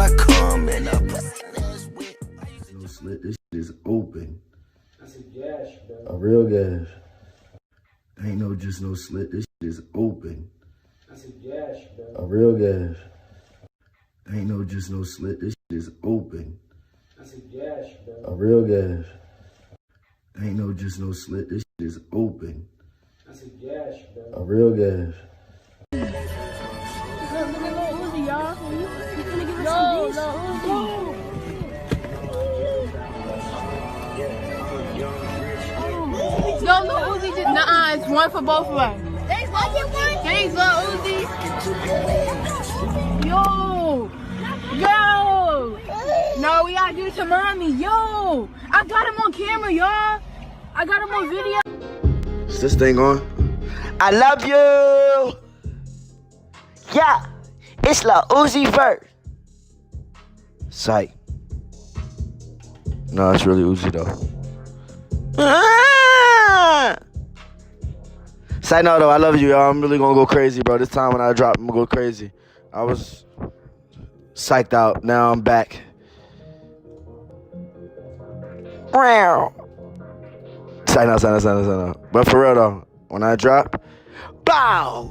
my car, man. I pussy niggas wet. No slit, this shit is open. That's a gash, bro. A real gash. Ain't no just no slit, this shit is open. That's a gash, bro. A real gash. Ain't no just no slit, this shit is open. That's a gash, bro. A real gash. Ain't no just no slit, this shit is open. That's a gash, bro. A real gash. Look at Lil Uzi, y'all. He's gonna give us some beats. Yo, Lil Uzi just, nah, it's one for both of us. Thanks, Lil Uzi. Yo. No, we gotta do this to mommy. Yo, I got him on camera, y'all. I got him on video. Is this thing on? I love you. Yeah, it's Lil Uzi Vert. Psych. No, it's really Uzi though. Say no though, I love you, y'all. I'm really gonna go crazy, bro. This time when I drop, I'm gonna go crazy. I was psyched out. Now I'm back. Say no. But for real though, when I drop, bow.